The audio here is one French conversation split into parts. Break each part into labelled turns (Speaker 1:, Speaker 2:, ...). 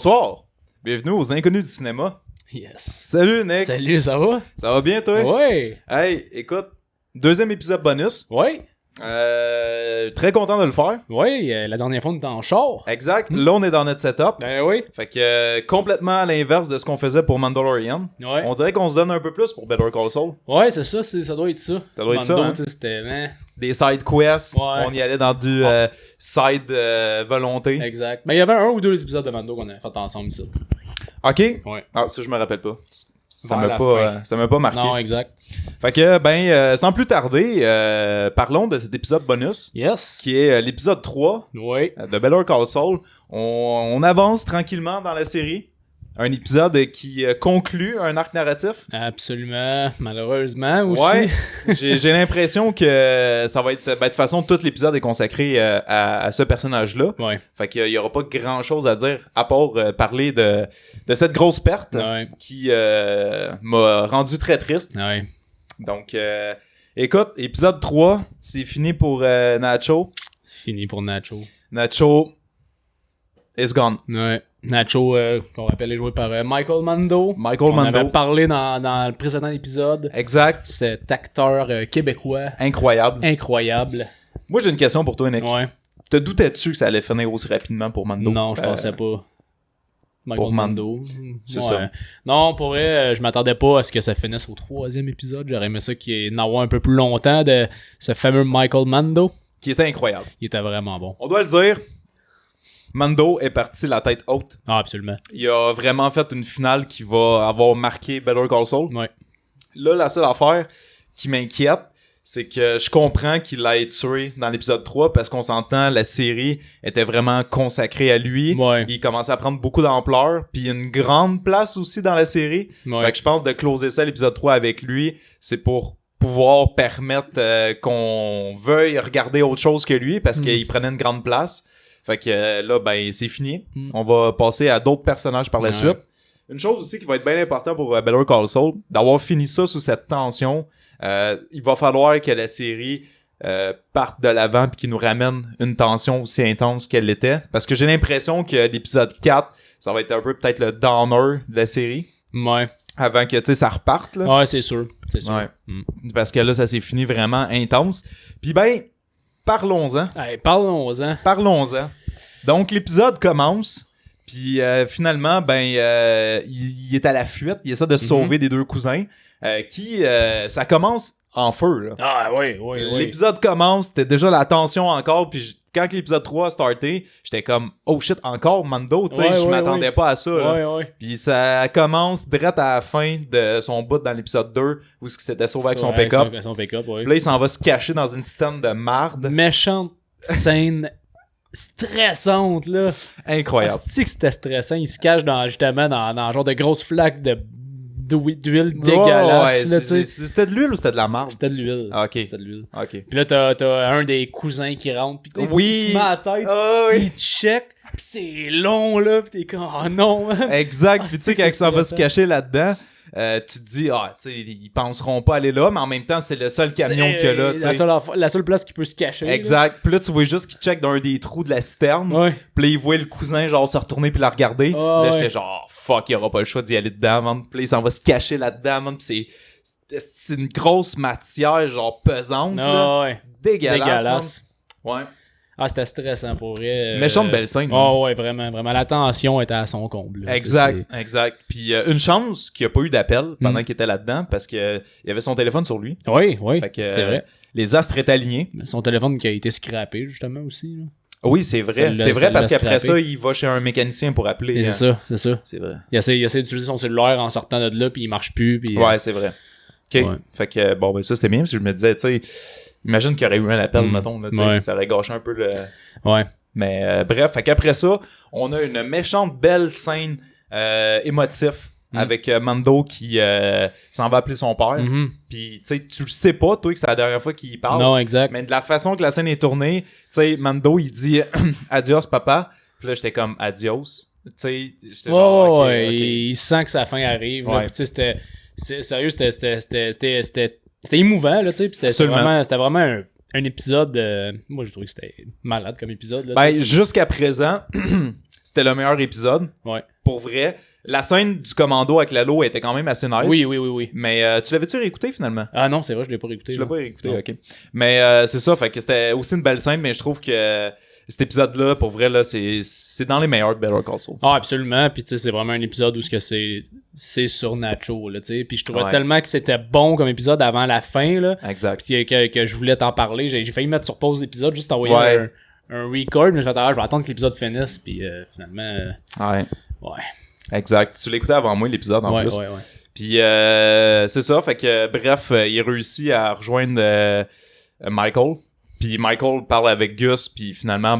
Speaker 1: Bonsoir, bienvenue aux Inconnus du cinéma.
Speaker 2: Yes.
Speaker 1: Salut Nick.
Speaker 2: Salut, ça va?
Speaker 1: Ça va bien toi?
Speaker 2: Oui.
Speaker 1: Hey, écoute, deuxième épisode bonus.
Speaker 2: Oui.
Speaker 1: Très content de le faire.
Speaker 2: Oui, la dernière fois on était en char.
Speaker 1: Exact, là on est dans notre setup.
Speaker 2: Ben oui.
Speaker 1: Fait que complètement à l'inverse de ce qu'on faisait pour Mandalorian.
Speaker 2: Ouais.
Speaker 1: On dirait qu'on se donne un peu plus pour Better Call Saul.
Speaker 2: Ouais, c'est ça, ça doit être ça.
Speaker 1: Ça doit être ça,
Speaker 2: Mando,
Speaker 1: hein?
Speaker 2: tu sais, c'était...
Speaker 1: Des side quests,
Speaker 2: Ouais.
Speaker 1: on y allait dans du side volonté.
Speaker 2: Exact. Ben il y avait un ou deux épisodes de Mando qu'on avait fait ensemble ici.
Speaker 1: Ok?
Speaker 2: Ouais.
Speaker 1: Ah, ça je me rappelle pas. Ça
Speaker 2: Vers
Speaker 1: m'a
Speaker 2: la
Speaker 1: pas,
Speaker 2: fin.
Speaker 1: ça m'a pas marqué.
Speaker 2: Non, exact.
Speaker 1: Fait que, sans plus tarder, parlons de cet épisode bonus,
Speaker 2: Yes.
Speaker 1: qui est l'épisode 3
Speaker 2: Oui.
Speaker 1: de Better Call Saul. On avance tranquillement dans la série. Un épisode qui conclut un arc narratif.
Speaker 2: Absolument. Malheureusement aussi.
Speaker 1: Ouais, j'ai l'impression que ça va être... Ben, de toute façon, tout l'épisode est consacré à ce personnage-là.
Speaker 2: Ouais.
Speaker 1: Fait qu'il y aura pas grand-chose à dire, à part parler de cette grosse perte
Speaker 2: Ouais.
Speaker 1: qui m'a rendu très triste.
Speaker 2: Ouais.
Speaker 1: Donc, écoute, épisode 3, c'est fini pour Nacho.
Speaker 2: C'est fini pour Nacho.
Speaker 1: Nacho is gone.
Speaker 2: Ouais. Nacho, qu'on rappelle, est joué par Michael Mando.
Speaker 1: Michael
Speaker 2: On
Speaker 1: Mando.
Speaker 2: avait parlé dans le précédent épisode.
Speaker 1: Exact.
Speaker 2: Cet acteur québécois
Speaker 1: Incroyable.
Speaker 2: incroyable.
Speaker 1: Moi, j'ai une question pour toi, Nick.
Speaker 2: Ouais.
Speaker 1: Te doutais-tu que ça allait finir aussi rapidement pour Mando?
Speaker 2: Non, je pensais pas. Michael
Speaker 1: pour
Speaker 2: Mando.
Speaker 1: C'est ça.
Speaker 2: Non, pour vrai, je m'attendais pas à ce que ça finisse au 3e épisode. J'aurais aimé ça qu'il y ait un peu plus longtemps de ce fameux Michael Mando.
Speaker 1: Qui était incroyable.
Speaker 2: Il était vraiment bon.
Speaker 1: On doit le dire, Mando est parti la tête haute.
Speaker 2: Ah, absolument.
Speaker 1: Il a vraiment fait une finale qui va avoir marqué Better Call Saul.
Speaker 2: Ouais.
Speaker 1: Là, la seule affaire qui m'inquiète, c'est que je comprends qu'il l'a tué dans l'épisode 3 parce qu'on s'entend, la série était vraiment consacrée à lui.
Speaker 2: Ouais.
Speaker 1: Il commençait à prendre beaucoup d'ampleur, puis une grande place aussi dans la série.
Speaker 2: Ouais.
Speaker 1: Fait que je pense de closer ça l'épisode 3 avec lui, c'est pour pouvoir permettre qu'on veuille regarder autre chose que lui parce qu'il prenait une grande place. Fait que là, ben, c'est fini. On va passer à d'autres personnages par la suite. Une chose aussi qui va être bien important pour Better Call Saul, d'avoir fini ça sous cette tension, il va falloir que la série parte de l'avant puis qu'il nous ramène une tension aussi intense qu'elle l'était. Parce que j'ai l'impression que l'épisode 4, ça va être un peu peut-être le downer de la série.
Speaker 2: Ouais.
Speaker 1: Avant que, tu sais, ça reparte, là.
Speaker 2: Ouais, c'est sûr. C'est sûr.
Speaker 1: Ouais. Parce que là, ça s'est fini vraiment intense. Puis ben, parlons-en.
Speaker 2: Hey, parlons-en.
Speaker 1: Parlons-en. Donc, l'épisode commence, puis finalement, ben, il est à la fuite, il essaie de se sauver des deux cousins, ça commence en feu, là.
Speaker 2: Ah, oui, oui, oui.
Speaker 1: L'épisode commence, c'était déjà la tension encore, puis quand l'épisode 3 a starté, j'étais comme, oh shit, encore Mando, tu sais,
Speaker 2: Ouais,
Speaker 1: je
Speaker 2: ouais,
Speaker 1: m'attendais
Speaker 2: ouais.
Speaker 1: pas à ça, là.
Speaker 2: Ouais, ouais.
Speaker 1: Puis ça commence direct à la fin de son bout dans l'épisode 2, où il s'était sauvé avec son pick-up.
Speaker 2: Avec son pick-up, ouais.
Speaker 1: Puis là, il s'en va se cacher dans une citerne de marde.
Speaker 2: Méchante scène stressante, là.
Speaker 1: Incroyable.
Speaker 2: C'est que c'était stressant. Il se cache justement dans un genre de grosses flaques d'huile dégueulasse, là, tu sais.
Speaker 1: C'était de l'huile ou c'était de la marde?
Speaker 2: C'était de l'huile.
Speaker 1: Ah, ok.
Speaker 2: C'était de l'huile.
Speaker 1: Ok.
Speaker 2: Puis là, t'as un des cousins qui rentre, pis
Speaker 1: Oui.
Speaker 2: il se met à la tête,
Speaker 1: Ah oui.
Speaker 2: il check, pis c'est long, là, pis t'es comme, oh non, man.
Speaker 1: Exact.
Speaker 2: Ah,
Speaker 1: Puis tu sais,
Speaker 2: c'est
Speaker 1: quand il s'en va se
Speaker 2: stressant.
Speaker 1: cacher là-dedans, tu te dis, ah, tu sais, ils penseront pas aller là, mais en même temps, c'est le seul camion qu'il y a là, tu sais.
Speaker 2: La seule place qui peut se cacher. là.
Speaker 1: Exact. Puis là, tu vois juste qu'il check dans un des trous de la citerne.
Speaker 2: Ouais.
Speaker 1: Puis là, il voit le cousin, genre, se retourner puis la regarder.
Speaker 2: Ah,
Speaker 1: là,
Speaker 2: ouais.
Speaker 1: j'étais genre, fuck, il aura pas le choix d'y aller dedans, man. Puis là, il s'en va se cacher là-dedans, man. Puis c'est une grosse matière, genre, pesante, là.
Speaker 2: Ah, ouais.
Speaker 1: Dégueulasse. Man. Ouais.
Speaker 2: Ah, c'était stressant pour vrai.
Speaker 1: Méchante belle scène.
Speaker 2: Oh, ouais, vraiment, vraiment. La tension était à son comble. là.
Speaker 1: Exact, exact. Puis une chance qu'il n'y a pas eu d'appel pendant qu'il était là-dedans parce que il avait son téléphone sur lui.
Speaker 2: Oui, oui.
Speaker 1: Fait que
Speaker 2: C'est vrai.
Speaker 1: les astres étaient alignés.
Speaker 2: Son téléphone qui a été scrappé, justement, aussi. Là.
Speaker 1: Oui, c'est vrai.
Speaker 2: Ça
Speaker 1: C'est vrai
Speaker 2: l'a
Speaker 1: parce qu'après
Speaker 2: scrappé.
Speaker 1: ça, il va chez un mécanicien pour appeler.
Speaker 2: C'est ça, c'est ça.
Speaker 1: C'est vrai.
Speaker 2: Il essaie d'utiliser son cellulaire en sortant de là, puis il marche plus. Puis,
Speaker 1: Ouais, c'est vrai. OK.
Speaker 2: Ouais.
Speaker 1: Fait que bon, ben ça c'était bien parce que je me disais, tu sais, imagine qu'il y aurait eu un appel, mettons, là, tu sais,
Speaker 2: Ouais.
Speaker 1: ça aurait gâché un peu le.
Speaker 2: Ouais.
Speaker 1: Mais bref, fait qu'après ça, on a une méchante belle scène émotive avec Mando qui s'en va appeler son père.
Speaker 2: Mhm.
Speaker 1: Puis tu sais, tu le sais pas, toi, que c'est la dernière fois qu'il parle.
Speaker 2: Non, exact.
Speaker 1: Mais de la façon que la scène est tournée, tu sais, Mando, il dit adios, papa. Puis là, j'étais comme adios. Tu sais, j'étais genre, ok,
Speaker 2: ouais,
Speaker 1: ok.
Speaker 2: il sent que sa fin arrive. Là,
Speaker 1: Ouais.
Speaker 2: puis tu sais, sérieux, c'était émouvant, là, tu sais. Puis
Speaker 1: Absolument.
Speaker 2: c'était vraiment un épisode. Moi, j'ai trouvé que c'était malade comme épisode. Là,
Speaker 1: Ben,
Speaker 2: tu sais.
Speaker 1: jusqu'à présent, c'était le meilleur épisode.
Speaker 2: Ouais.
Speaker 1: pour vrai, la scène du commando avec Lalo était quand même assez nice.
Speaker 2: Oui.
Speaker 1: Mais tu l'avais-tu réécouté finalement?
Speaker 2: Ah non, c'est vrai, je l'ai pas réécouté.
Speaker 1: Tu l'as pas réécouté,
Speaker 2: non.
Speaker 1: ok. Mais c'est ça, fait que c'était aussi une belle scène, mais je trouve que cet épisode-là, pour vrai, là, c'est dans les meilleurs de Better Call Saul.
Speaker 2: Ah, absolument. Puis, tu sais, c'est vraiment un épisode où c'est sur Nacho, là, tu sais. Puis, je trouvais tellement que c'était bon comme épisode avant la fin, là.
Speaker 1: Exact.
Speaker 2: Puis, que je voulais t'en parler. J'ai failli mettre sur pause l'épisode, juste envoyer un record, mais je vais attendre que l'épisode finisse. Puis, finalement. Ouais.
Speaker 1: Exact. Tu l'écoutais avant moi, l'épisode, en plus.
Speaker 2: Ouais.
Speaker 1: Puis, c'est ça. Fait que, bref, il réussit à rejoindre Michael. Puis Michael parle avec Gus, puis finalement,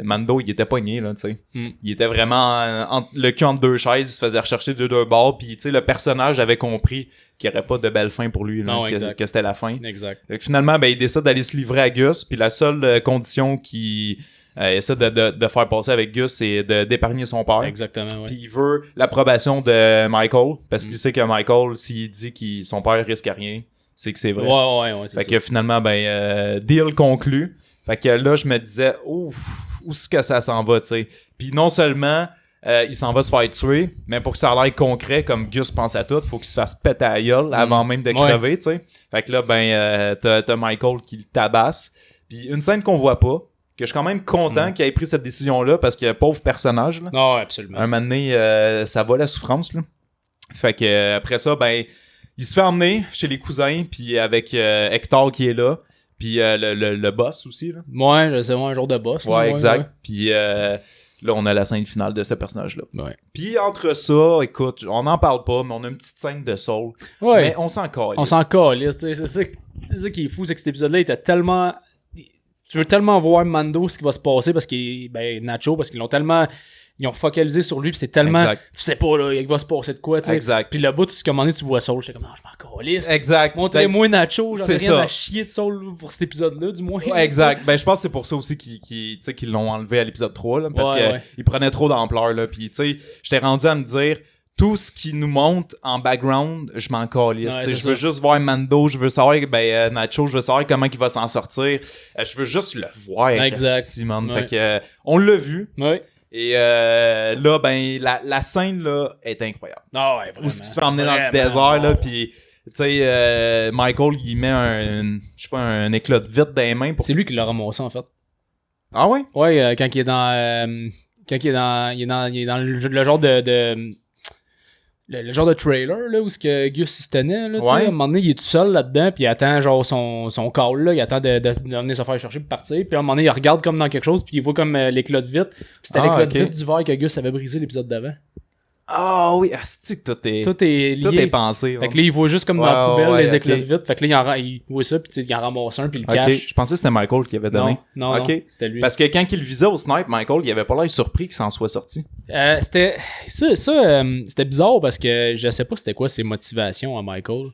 Speaker 1: Mando, il était pogné, là, tu sais. Il était vraiment le cul entre deux chaises, il se faisait rechercher de deux bords, puis tu sais, le personnage avait compris qu'il n'y aurait pas de belle fin pour lui, là,
Speaker 2: non,
Speaker 1: que c'était la fin.
Speaker 2: Exact.
Speaker 1: Donc, finalement, il décide d'aller se livrer à Gus, puis la seule condition qu'il essaie de faire passer avec Gus, c'est d'épargner son père.
Speaker 2: Exactement, ouais.
Speaker 1: Puis il veut l'approbation de Michael, parce qu'il sait que Michael, s'il dit que son père risque rien, c'est que c'est vrai.
Speaker 2: Ouais, c'est
Speaker 1: fait que finalement, deal conclu. Fait que là, je me disais, ouf, où est-ce que ça s'en va, tu sais. Puis non seulement, il s'en va se faire tuer, mais pour que ça a l'air concret, comme Gus pense à tout, faut qu'il se fasse péter à la gueule avant même de crever, tu sais. Fait que là, t'as Michael qui le tabasse. Puis une scène qu'on voit pas, que je suis quand même content qu'il ait pris cette décision-là, parce que pauvre personnage, là.
Speaker 2: Non, absolument.
Speaker 1: Un moment donné, ça va la souffrance, là. Fait que après ça, il se fait emmener chez les cousins, puis avec Hector qui est là, puis le boss aussi, là.
Speaker 2: Ouais, c'est un genre de boss.
Speaker 1: Ouais, exact. Ouais. Puis là, on a la scène finale de ce personnage-là.
Speaker 2: Ouais.
Speaker 1: Puis entre ça, écoute, on n'en parle pas, mais on a une petite scène de Saul.
Speaker 2: Ouais.
Speaker 1: Mais on s'en calisse.
Speaker 2: On s'en calisse. C'est ça qui est fou, c'est que cet épisode-là était tellement... Tu veux tellement voir Mando ce qui va se passer, parce qu'il... Nacho, parce qu'ils l'ont tellement... Ils ont focalisé sur lui, pis c'est tellement...
Speaker 1: Exact.
Speaker 2: Tu sais pas, là, il va se passer de quoi, tu sais.
Speaker 1: Exact.
Speaker 2: Puis le bout, tu commandais, tu vois Saul, j'étais comme, non, je m'en calisse.
Speaker 1: Exact.
Speaker 2: Montrez-moi Nacho, j'en ai rien
Speaker 1: ça.
Speaker 2: à chier de Saul pour cet épisode-là, du moins.
Speaker 1: Ouais, exact. Je pense que c'est pour ça aussi qu'ils l'ont enlevé à l'épisode 3, là, parce qu'il prenait trop d'ampleur, là. Puis, tu sais, j'étais rendu à me dire... Tout ce qui nous montre en background, je m'en calisse. Je veux juste voir Mando, je veux savoir Nacho, je veux savoir comment il va s'en sortir. Je veux juste le voir.
Speaker 2: Exact.
Speaker 1: Fait que on l'a vu.
Speaker 2: Ouais.
Speaker 1: Et là, la scène là est incroyable.
Speaker 2: Ah ouais, vraiment.
Speaker 1: Où il se fait emmener dans le désert, là, puis tu sais, Michael, il met un éclat de vitre dans les mains.
Speaker 2: C'est lui qui l'a ramassé, en fait.
Speaker 1: Ah ouais?
Speaker 2: Ouais, quand il est dans... il est dans le genre de le genre de trailer là où ce que Gus il se tenait là, à un moment donné il est tout seul là-dedans puis il attend genre son call là, il attend de venir se faire chercher pour partir, puis à un moment donné il regarde comme dans quelque chose puis il voit comme l'éclat de vitre, puis c'était l'éclat de vitre du verre que Gus avait brisé l'épisode d'avant.
Speaker 1: Ah oui, c'est que tout est lié. Tout est pensé.
Speaker 2: Fait que là, il voit juste comme dans la poubelle les éclats de vitre. Fait que là, il voit ça, puis il en ramasse un, puis il le cache.
Speaker 1: Je pensais que c'était Michael qui avait donné.
Speaker 2: Non, c'était lui.
Speaker 1: Parce que quand il visait au snipe, Michael, il avait pas l'air surpris qu'il s'en soit sorti.
Speaker 2: C'était bizarre parce que je sais pas c'était quoi ses motivations à Michael.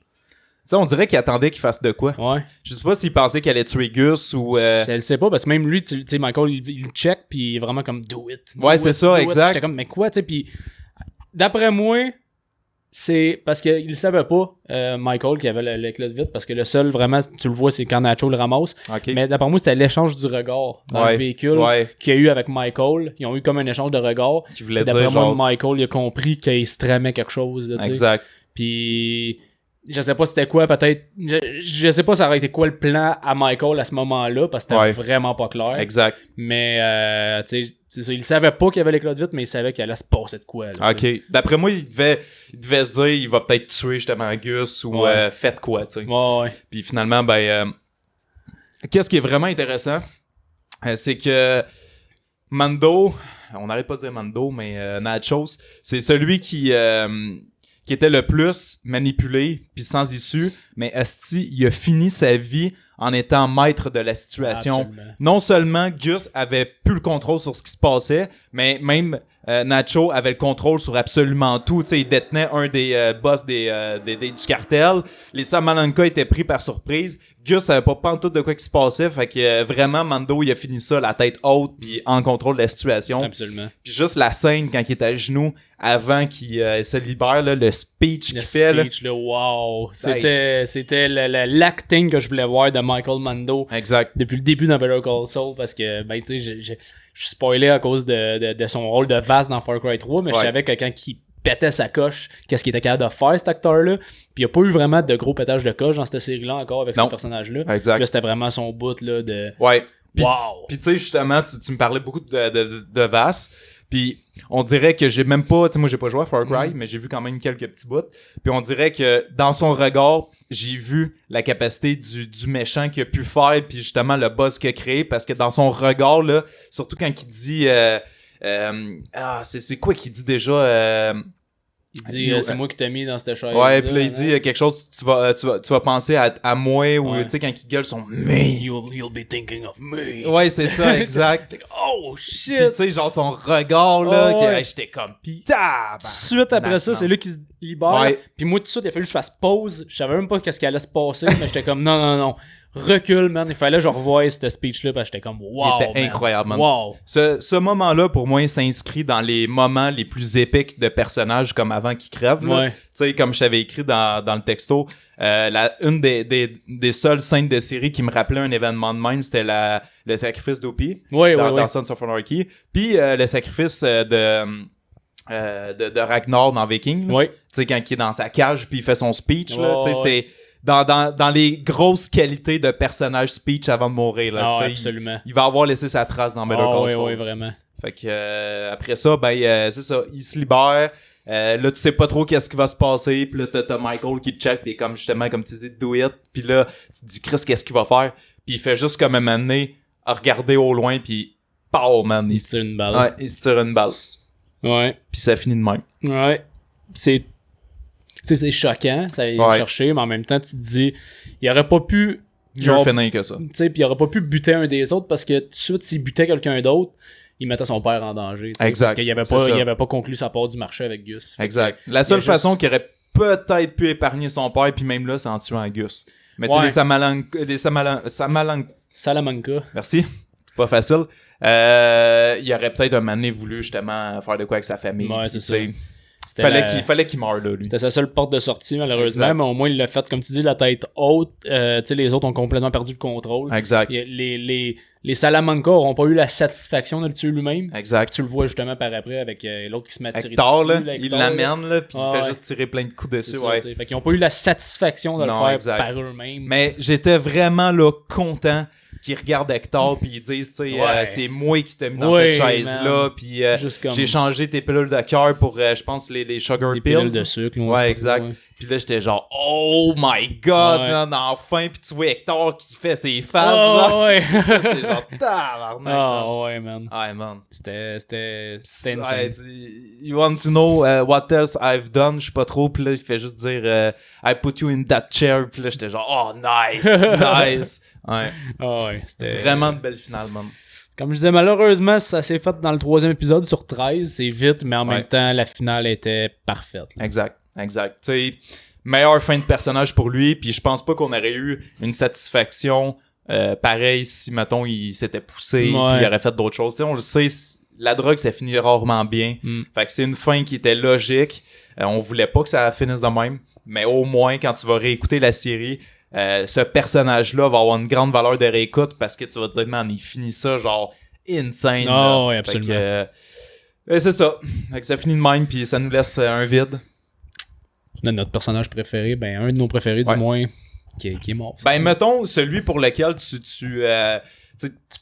Speaker 1: T'sais, on dirait qu'il attendait qu'il fasse de quoi.
Speaker 2: Ouais.
Speaker 1: Je sais pas s'il pensait qu'il allait tuer Gus ou...
Speaker 2: Je le sais pas, parce que même lui, tu sais, Michael, il check, puis il est vraiment comme « do it ».
Speaker 1: Ouais, c'est ça, exact.
Speaker 2: J'étais comme « mais quoi », tu sais, puis... D'après moi, c'est parce qu'il le savait pas, Michael, qui avait l'éclat de vitre, parce que le seul, vraiment, tu le vois, c'est quand Nacho le ramasse.
Speaker 1: Okay.
Speaker 2: Mais d'après moi, c'était l'échange du regard dans le véhicule qu'il y a eu avec Michael. Ils ont eu comme un échange de regard.
Speaker 1: Qui voulait
Speaker 2: d'après
Speaker 1: dire,
Speaker 2: moi,
Speaker 1: genre...
Speaker 2: Michael, il a compris qu'il se tramait quelque chose. Là,
Speaker 1: exact.
Speaker 2: Puis... Je sais pas c'était quoi, peut-être. Je sais pas ça aurait été quoi le plan à Michael à ce moment-là, parce que c'était vraiment pas clair.
Speaker 1: Exact.
Speaker 2: Mais, tu sais, il savait pas qu'il y avait l'éclat de vitre, mais il savait qu'il allait se passer de quoi. Là,
Speaker 1: ok. D'après moi, il devait se dire, il va peut-être tuer justement Gus ou fait quoi, tu sais.
Speaker 2: Ouais.
Speaker 1: Puis finalement, qu'est-ce qui est vraiment intéressant, c'est que Mando, on n'arrête pas de dire Mando, mais Nachos, c'est celui qui était le plus manipulé puis sans issue, mais asti, il a fini sa vie en étant maître de la situation.
Speaker 2: Absolument.
Speaker 1: Non seulement Gus avait plus le contrôle sur ce qui se passait, mais même Nacho avait le contrôle sur absolument tout. T'sais, il détenait un des boss du cartel. Les Salamanca étaient pris par surprise. Gus savait pas pantoute de quoi qui se passait. Fait que vraiment, Mando, il a fini ça la tête haute puis en contrôle de la situation.
Speaker 2: Absolument.
Speaker 1: Puis juste la scène quand il est à genoux avant qu'il se libère, là, le speech qu'il fait.
Speaker 2: Le speech, là, wow. C'était l'acting que je voulais voir de Michael Mando.
Speaker 1: Exact.
Speaker 2: Depuis le début dans Better Call Saul, parce que, ben, tu sais, je suis spoilé à cause de son rôle de Vaz dans Far Cry 3, mais je savais que quand il pétait sa coche, qu'est-ce qu'il était capable de faire, cet acteur-là. Puis il n'y a pas eu vraiment de gros pétage de coche dans cette série-là encore avec ce personnage-là.
Speaker 1: Exact.
Speaker 2: Là, c'était vraiment son bout, là, de...
Speaker 1: Ouais. Puis,
Speaker 2: wow.
Speaker 1: Puis tu sais, justement, tu me parlais beaucoup de Vass. Puis on dirait que j'ai même pas... Tu sais, moi, j'ai pas joué à Far Cry, mais j'ai vu quand même quelques petits bouts. Puis on dirait que dans son regard, j'ai vu la capacité du méchant qu'il a pu faire, puis justement le buzz qu'il a créé, parce que dans son regard, là, surtout quand il dit... c'est quoi qu'il dit déjà?
Speaker 2: Il dit c'est moi qui t'ai mis dans cette chaise.
Speaker 1: Ouais, puis là, il dit quelque chose, tu vas penser à moi, ou tu sais, quand il gueule son me.
Speaker 2: You'll be thinking of me.
Speaker 1: Ouais, c'est ça, exact.
Speaker 2: Oh shit!
Speaker 1: Puis tu sais, genre son regard, là, j'étais comme putain!
Speaker 2: Suite après ça, c'est là qu'il se libère. Ouais. Puis moi, tout de suite, il a fallu que je fasse pause. Je savais même pas qu'est-ce qui allait se passer, mais j'étais comme non. Recule, man. Il fallait que je revoie ce speech-là parce que j'étais comme wow.
Speaker 1: Il était incroyable, man.
Speaker 2: Wow.
Speaker 1: Ce moment-là, pour moi, il s'inscrit dans les moments les plus épiques de personnages comme avant qu'ils crèvent.
Speaker 2: Ouais.
Speaker 1: Tu sais, comme je t'avais écrit dans le texto, une des seules scènes de série qui me rappelait un événement de même, c'était le sacrifice d'Opie dans Sons of Anarchy. Puis le sacrifice de Ragnar dans Viking.
Speaker 2: Ouais.
Speaker 1: Tu sais, quand il est dans sa cage puis il fait son speech. Là, tu sais, c'est... Dans les grosses qualités de personnage speech avant de mourir. Là,
Speaker 2: absolument.
Speaker 1: Il va avoir laissé sa trace dans Better Call Saul.
Speaker 2: Oui, vraiment.
Speaker 1: Fait que après ça, c'est ça. Il se libère. Là, tu sais pas trop qu'est-ce qui va se passer. Puis là, t'as Michael qui check. Puis comme justement, comme tu dis, do it. Puis là, tu te dis, Chris, qu'est-ce qu'il va faire? Puis il fait juste comme un moment donné, à regarder au loin. Puis, pow, man.
Speaker 2: Il se tire une balle.
Speaker 1: Ouais, il se tire une balle.
Speaker 2: Ouais.
Speaker 1: Puis ça finit de même.
Speaker 2: Ouais. Tu sais, c'est choquant, ça va chercher, mais en même temps, tu te dis, il aurait pas pu...
Speaker 1: Genre finir que ça.
Speaker 2: Tu sais, puis il aurait pas pu buter un des autres, parce que tout de suite, s'il butait quelqu'un d'autre, il mettait son père en danger.
Speaker 1: Exact.
Speaker 2: Parce qu'il avait pas conclu sa part du marché avec Gus.
Speaker 1: Exact. La seule façon qu'il aurait peut-être pu épargner son père, puis même là, c'est en tuant Gus. Mais tu sais,
Speaker 2: Salamanca.
Speaker 1: Merci. C'est pas facile. Il aurait peut-être un moment donné voulu justement faire de quoi avec sa famille.
Speaker 2: Ouais, c'est ça.
Speaker 1: Fallait qu'il meure là, lui.
Speaker 2: C'était sa seule porte de sortie, malheureusement, mais au moins il l'a fait, comme tu dis, la tête haute. Tu sais, les autres ont complètement perdu le contrôle.
Speaker 1: Exact.
Speaker 2: Les Salamanca n'auront pas eu la satisfaction de le tuer lui-même.
Speaker 1: Exact.
Speaker 2: Tu le vois justement par après avec l'autre qui se met à tirer
Speaker 1: Hector,
Speaker 2: dessus.
Speaker 1: Là, il l'amène, là, puis il fait juste tirer plein de coups dessus. Ouais.
Speaker 2: Fait qu'ils n'ont pas eu la satisfaction de le faire par eux-mêmes.
Speaker 1: Mais j'étais vraiment là content qu'ils regardent Hector puis ils disent, tu sais, c'est moi qui t'ai mis dans cette chaise-là, puis j'ai changé tes pilules de cœur pour, je pense, les sugar pills.
Speaker 2: Pilules de sucre.
Speaker 1: Ouais, exact. Puis là, j'étais genre, oh my god, man, enfin, puis tu vois Hector qui fait ses faces, genre.
Speaker 2: Ouais.
Speaker 1: J'étais genre, tabarnak.
Speaker 2: Ah ouais, man.
Speaker 1: Ouais, man.
Speaker 2: C'était insane.
Speaker 1: You want to know what else I've done? Je sais pas trop, puis là, il fait juste dire, I put you in that chair, puis là, j'étais genre, oh, nice, nice. Ouais.
Speaker 2: Ouais, c'était
Speaker 1: vraiment de belle finale, man.
Speaker 2: Comme je disais, malheureusement, ça s'est fait dans le 3e épisode sur 13. C'est vite, mais en même temps, la finale était parfaite. Là.
Speaker 1: Exact. Tu sais, meilleure fin de personnage pour lui, puis je pense pas qu'on aurait eu une satisfaction pareille si, mettons, il s'était poussé, puis il aurait fait d'autres choses. T'sais, on le sait, la drogue, ça finit rarement bien. Fait que c'est une fin qui était logique. On voulait pas que ça finisse de même, mais au moins, quand tu vas réécouter la série... ce personnage-là va avoir une grande valeur de réécoute parce que tu vas te dire, man, il finit ça genre insane.
Speaker 2: Oh, oui, absolument.
Speaker 1: C'est ça. Fait que ça finit de même, puis ça nous laisse un vide.
Speaker 2: Notre personnage préféré, un de nos préférés du moins, qui est mort.
Speaker 1: Mettons, celui pour lequel tu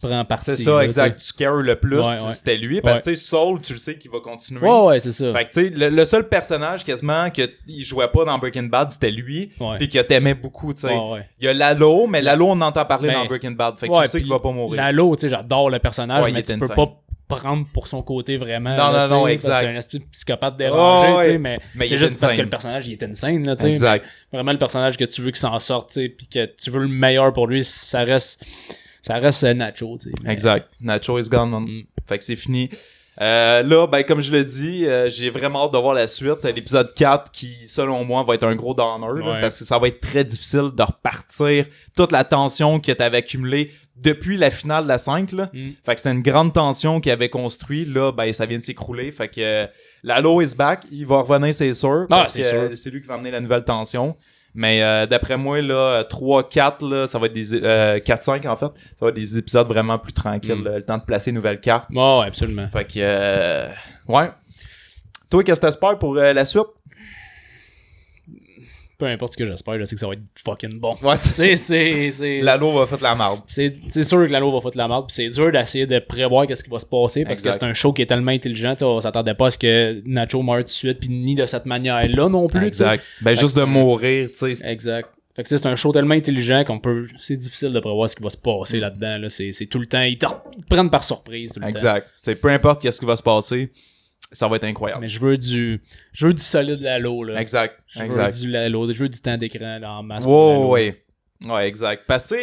Speaker 2: prends parti.
Speaker 1: C'est ça, exact. Tu cares le plus, c'était lui. Parce que Saul, tu le sais qu'il va continuer.
Speaker 2: Ouais, c'est ça.
Speaker 1: Fait que tu sais, le seul personnage quasiment qu'il jouait pas dans Breaking Bad, c'était lui. Puis que t'aimais beaucoup, tu sais. Il y a Lalo, mais Lalo, on entend parler dans Breaking Bad. Fait que tu sais qu'il va pas mourir.
Speaker 2: Lalo, tu sais, j'adore le personnage, mais tu peux pas prendre pour son côté vraiment.
Speaker 1: Non, exact.
Speaker 2: C'est un espèce de psychopathe dérangé, tu sais, mais c'est juste parce que le personnage, il est insane, là, tu sais.
Speaker 1: Exact.
Speaker 2: Vraiment, le personnage que tu veux qu'il s'en sorte, tu sais, puis que tu veux le meilleur pour lui, ça reste Nacho, tu sais. Mais...
Speaker 1: Exact. Nacho is gone, man. Fait que c'est fini. Là, comme je l'ai dit, j'ai vraiment hâte de voir la suite. L'épisode 4 qui, selon moi, va être un gros downer, là, parce que ça va être très difficile de repartir toute la tension que t'avais accumulée depuis la finale de la 5, là. Fait que c'était une grande tension qu'il avait construit. Là, ben, ça vient de s'écrouler. Fait que Lalo is back. Il va revenir, c'est sûr. Parce que c'est lui qui va amener la nouvelle tension. Mais d'après moi, là, 3-4, là, ça va être des 4-5 en fait. Ça va être des épisodes vraiment plus tranquilles. Le temps de placer une nouvelle carte.
Speaker 2: Oh, absolument.
Speaker 1: Fait que ouais. Toi, qu'est-ce que t'espères pour la suite?
Speaker 2: Peu importe ce que j'espère, je sais que ça va être fucking bon.
Speaker 1: Ouais,
Speaker 2: c'est...
Speaker 1: Lalo va foutre la marde.
Speaker 2: C'est sûr que Lalo va foutre la marde, pis c'est dur d'essayer de prévoir qu'est-ce qui va se passer, parce que c'est un show qui est tellement intelligent, on s'attendait pas à ce que Nacho meure tout de suite, pis ni de cette manière-là non plus.
Speaker 1: Exact.
Speaker 2: T'sais.
Speaker 1: Ben, juste de mourir, tu sais.
Speaker 2: Exact. Fait que c'est un show tellement intelligent c'est difficile de prévoir ce qui va se passer là-dedans, là. C'est tout le temps, ils te prennent par surprise tout le temps.
Speaker 1: Exact. T'sais, peu importe qu'est-ce qui va se passer, ça va être incroyable.
Speaker 2: Mais je veux du solide Lalo, là.
Speaker 1: Exact.
Speaker 2: Je veux du Lalo, je veux du temps d'écran là, en masse.
Speaker 1: Ouais, exact. Parce que,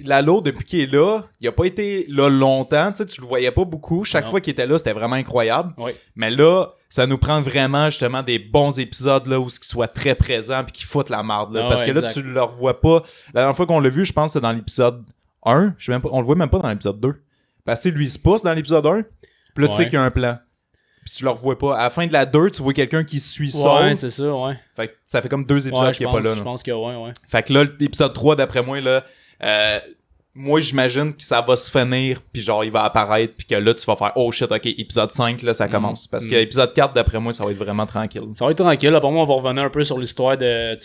Speaker 1: Lalo, depuis qu'il est là, il a pas été là longtemps, tu le voyais pas beaucoup. Chaque fois qu'il était là, c'était vraiment incroyable.
Speaker 2: Oui.
Speaker 1: Mais là, ça nous prend vraiment, justement, des bons épisodes, là, où il soit très présent pis qu'il foute la marde, là. Parce que là, tu le revois pas. La dernière fois qu'on l'a vu, je pense que c'est dans l'épisode 1. Je sais même pas, on le voit même pas dans l'épisode 2. Parce que lui, il se pousse dans l'épisode 1. Puis là, tu sais qu'il y a un plan. Puis tu le revois pas. À la fin de la 2, tu vois quelqu'un qui suit ça.
Speaker 2: Ouais, c'est ça, ouais.
Speaker 1: Fait que ça fait comme 2 épisodes qu'il est pas là.
Speaker 2: Je pense que ouais.
Speaker 1: Fait que là, l'épisode 3, d'après moi, là, moi, j'imagine que ça va se finir, puis genre, il va apparaître, puis que là, tu vas faire « Oh shit, ok, épisode 5, là, ça commence. Parce que épisode 4, d'après moi, ça va être vraiment tranquille.
Speaker 2: Ça va être tranquille. Là, pour moi, on va revenir un peu sur l'histoire de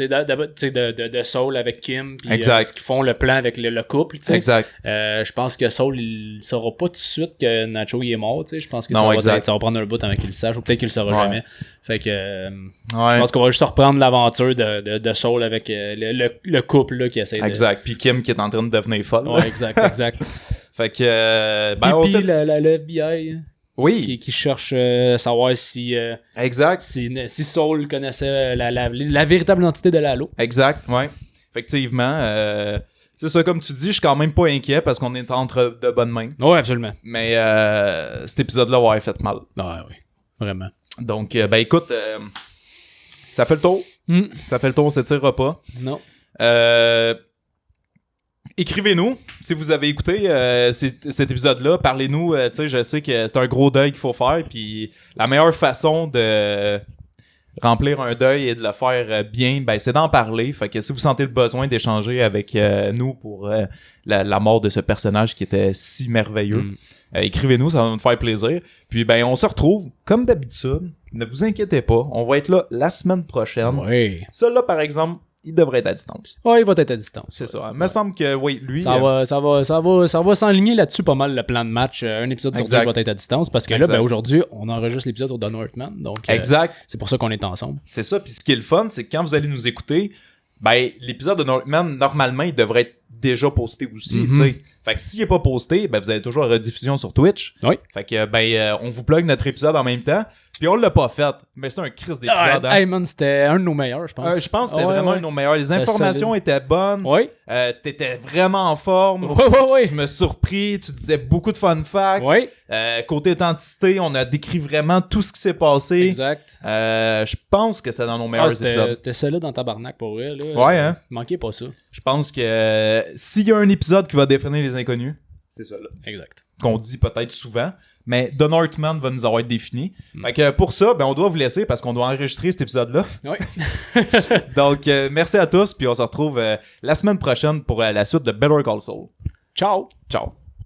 Speaker 2: Saul avec Kim, puis ce qu'ils font, le plan avec le couple. T'sais.
Speaker 1: Exact.
Speaker 2: Je pense que Saul, il saura pas tout de suite que Nacho, il est mort. T'sais. Je pense que ça va prendre un bout avant qu'il le sache, ou peut-être qu'il le saura jamais. Fait que je pense qu'on va juste reprendre l'aventure de Saul avec le couple là, qui essaie de...
Speaker 1: Exact. Puis Kim qui est en train de devenir folle.
Speaker 2: Ouais, exact.
Speaker 1: Fait que...
Speaker 2: puis le FBI...
Speaker 1: Oui.
Speaker 2: Qui cherche savoir si...
Speaker 1: exact.
Speaker 2: Si Saul connaissait la véritable identité de Lalo.
Speaker 1: Exact, ouais. Effectivement. C'est ça, comme tu dis, je suis quand même pas inquiet parce qu'on est entre de bonnes mains.
Speaker 2: Oui, absolument.
Speaker 1: Mais cet épisode-là va avoir fait mal.
Speaker 2: Oui, vraiment.
Speaker 1: Donc, ben écoute, ça fait le tour. Ça fait le tour, on s'étirera pas.
Speaker 2: Non.
Speaker 1: Écrivez-nous si vous avez écouté cet épisode-là. Parlez-nous. Tu sais, je sais que c'est un gros deuil qu'il faut faire. Puis la meilleure façon de remplir un deuil et de le faire bien, ben c'est d'en parler. Fait que si vous sentez le besoin d'échanger avec nous pour la mort de ce personnage qui était si merveilleux, écrivez-nous, ça va nous faire plaisir. Puis ben on se retrouve comme d'habitude. Ne vous inquiétez pas, on va être là la semaine prochaine.
Speaker 2: Oui.
Speaker 1: Ça là par exemple, il devrait être à distance.
Speaker 2: Oui, il va être à distance.
Speaker 1: C'est ça. Il me semble que, oui, lui...
Speaker 2: Ça va s'enligner là-dessus pas mal, le plan de match. Un épisode sur deux va être à distance, parce que là, ben, aujourd'hui, on enregistre l'épisode sur The Northman, donc
Speaker 1: exact.
Speaker 2: C'est pour ça qu'on est ensemble.
Speaker 1: C'est ça, puis ce qui est le fun, c'est que quand vous allez nous écouter, ben, l'épisode de Northman, normalement, il devrait être déjà posté aussi, tu sais. Fait que s'il est pas posté, ben, vous avez toujours la rediffusion sur Twitch.
Speaker 2: Oui.
Speaker 1: Fait que, ben, on vous plug notre épisode en même temps. Puis on l'a pas fait, mais c'est un crise d'épisode.
Speaker 2: Hey man, c'était un de nos meilleurs, je pense.
Speaker 1: Je pense que c'était vraiment un de nos meilleurs. Les informations étaient bonnes.
Speaker 2: Oui.
Speaker 1: T'étais vraiment en forme.
Speaker 2: Oui.
Speaker 1: Tu me surpris. Tu disais beaucoup de fun facts.
Speaker 2: Oui.
Speaker 1: Côté authenticité, on a décrit vraiment tout ce qui s'est passé.
Speaker 2: Exact.
Speaker 1: Je pense que c'est dans nos meilleurs épisodes.
Speaker 2: C'était solide dans Tabarnak pour vrai. Là.
Speaker 1: Ouais, hein.
Speaker 2: Manquez pas ça.
Speaker 1: Je pense que s'il y a un épisode qui va définir les inconnus, c'est ça là.
Speaker 2: Exact.
Speaker 1: Qu'on dit peut-être souvent. Mais The Northman va nous avoir défini. Fait que pour ça, ben on doit vous laisser parce qu'on doit enregistrer cet épisode-là.
Speaker 2: Oui.
Speaker 1: Donc, merci à tous. Puis on se retrouve la semaine prochaine pour la suite de Better Call Saul.
Speaker 2: Ciao.
Speaker 1: Ciao.